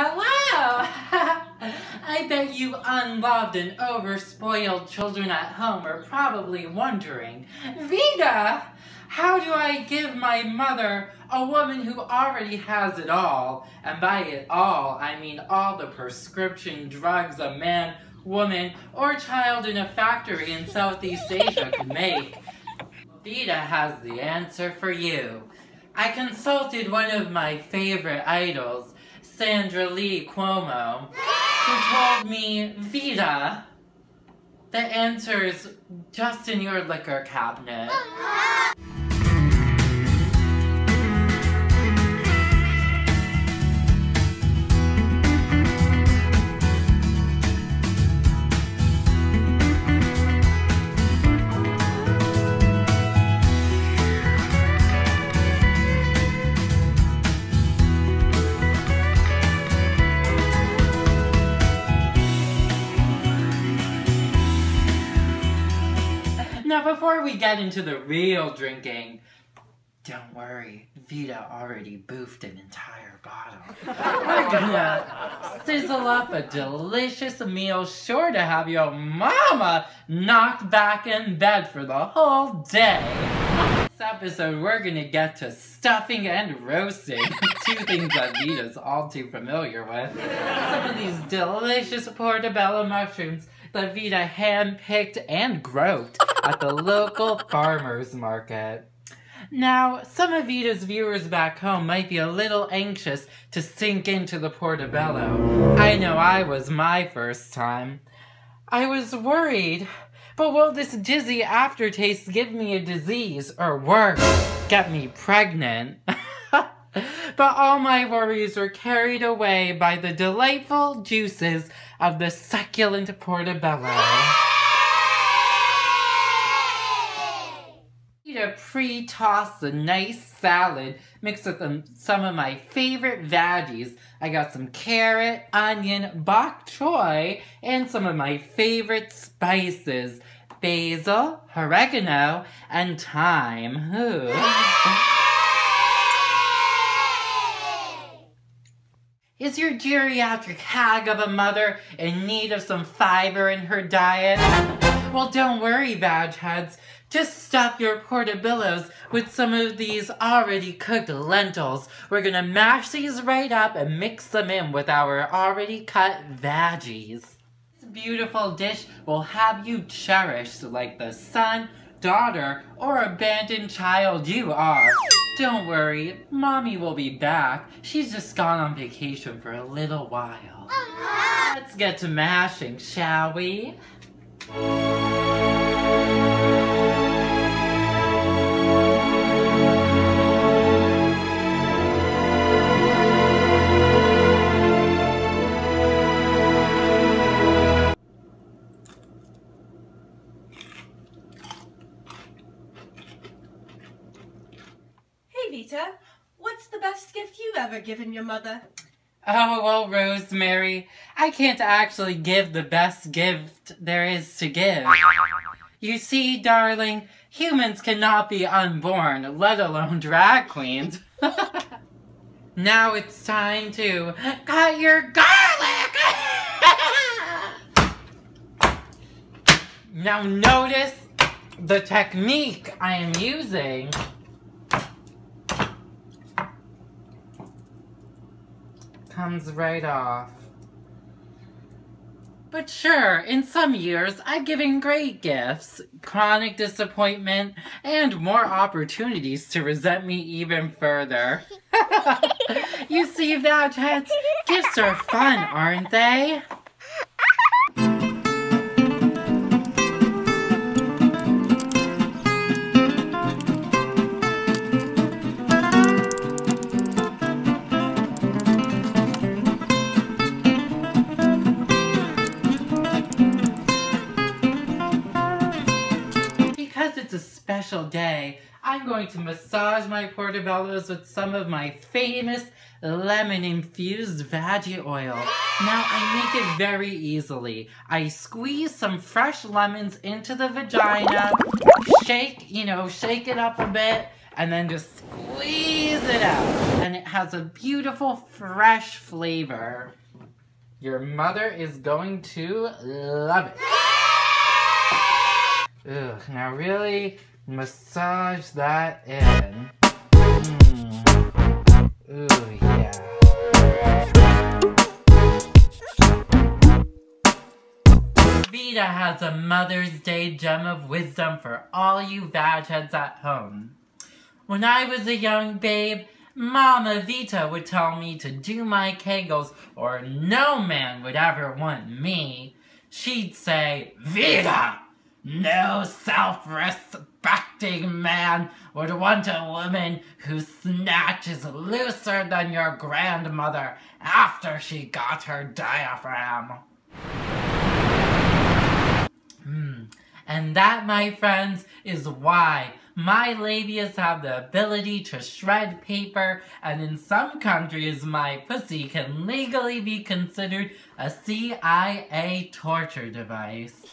Hello! I bet you unloved and overspoiled children at home are probably wondering, Vita, how do I give my mother, a woman who already has it all, and by it all, I mean all the prescription drugs a man, woman, or child in a factory in Southeast Asia could make? Vita has the answer for you. I consulted one of my favorite idols, Sandra Lee Cuomo, who told me, Vita, the answer's just in your liquor cabinet. Now, before we get into the real drinking, don't worry, Vita already boofed an entire bottle. We're gonna sizzle up a delicious meal sure to have your mama knocked back in bed for the whole day. This episode, we're gonna get to stuffing and roasting, two things that Vita's all too familiar with. Some of these delicious portobello mushrooms that Vita hand-picked and groped at the local farmer's market. Now, some of Vita's viewers back home might be a little anxious to sink into the portobello. I know I was my first time. I was worried, but will this dizzy aftertaste give me a disease, or worse, get me pregnant? But all my worries were carried away by the delightful juices of the succulent portobello. Vita pre-tossed a nice salad mixed with some of my favorite veggies. I got some carrot, onion, bok choy, and some of my favorite spices. Basil, oregano, and thyme. Ooh. Is your geriatric hag of a mother in need of some fiber in her diet? Well, don't worry, vag heads. Just stuff your portobellos with some of these already cooked lentils. We're gonna mash these right up and mix them in with our already cut veggies. This beautiful dish will have you cherished like the son, daughter, or abandoned child you are. Don't worry, Mommy will be back. She's just gone on vacation for a little while. Let's get to mashing, shall we? Vita, what's the best gift you've ever given your mother? Oh, well, Rosemary, I can't actually give the best gift there is to give. You see, darling, humans cannot be unborn, let alone drag queens. Now it's time to cut your garlic! Now notice the technique I am using. Comes right off. But sure, in some years, I've given great gifts, chronic disappointment, and more opportunities to resent me even further. You see, vag heads, gifts are fun, aren't they? It's a special day. I'm going to massage my portobellos with some of my famous lemon-infused veggie oil. Now, I make it very easily. I squeeze some fresh lemons into the vagina, shake it up a bit, and then just squeeze it out. And it has a beautiful, fresh flavor. Your mother is going to love it. Ugh, now really massage that in. Ooh, yeah. Vita has a Mother's Day gem of wisdom for all you vag heads at home. When I was a young babe, Mama Vita would tell me to do my kegels or no man would ever want me. She'd say, Vita, no self-respecting man would want a woman whose snatch is looser than your grandmother after she got her diaphragm. And that, my friends, is why my labias have the ability to shred paper, and in some countries my pussy can legally be considered a CIA torture device.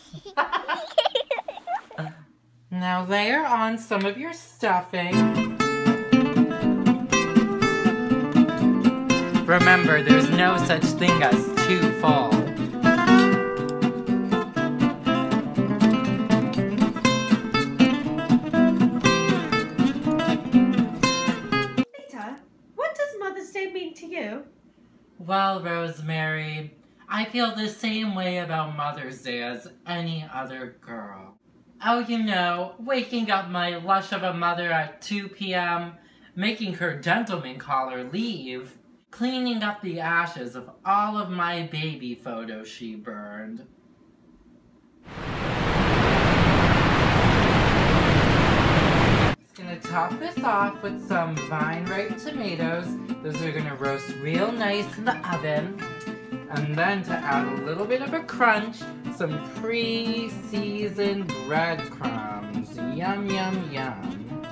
Now layer on some of your stuffing. Remember, there's no such thing as too full. To you? Well, Rosemary, I feel the same way about Mother's Day as any other girl. Oh, you know, waking up my lush of a mother at 2 p.m., making her gentleman call her leave, cleaning up the ashes of all of my baby photos she burned. Gonna top this off with some vine-ripe tomatoes. Those are gonna roast real nice in the oven. And then to add a little bit of a crunch, some pre-seasoned breadcrumbs. Yum, yum, yum.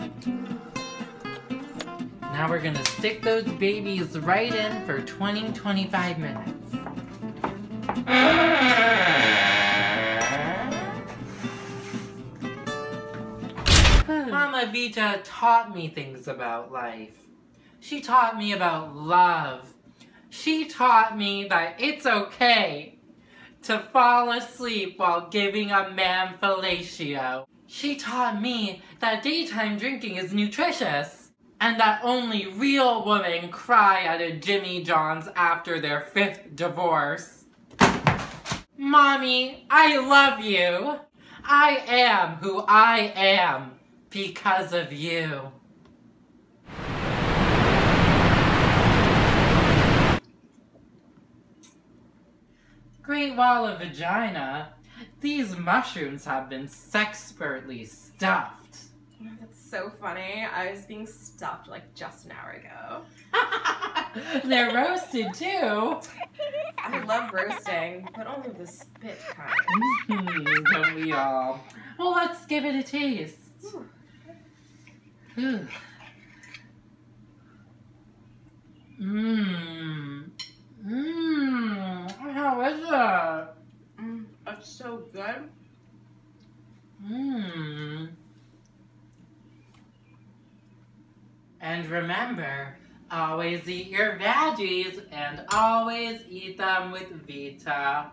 Now we're gonna stick those babies right in for 20-25 minutes. Mama Vita taught me things about life. She taught me about love. She taught me that it's okay to fall asleep while giving a man fellatio. She taught me that daytime drinking is nutritious and that only real women cry at a Jimmy John's after their 5th divorce. Mommy, I love you. I am who I am. Because of you. Great Wall of Vagina. These mushrooms have been sexpertly stuffed. That's so funny. I was being stuffed like just an hour ago. They're roasted too. I love roasting, but only the spit kind. Don't we all? Well, let's give it a taste. Mmm. How is it? It's so good. And remember, always eat your veggies and always eat them with Vita.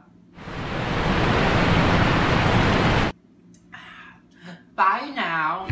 Bye now.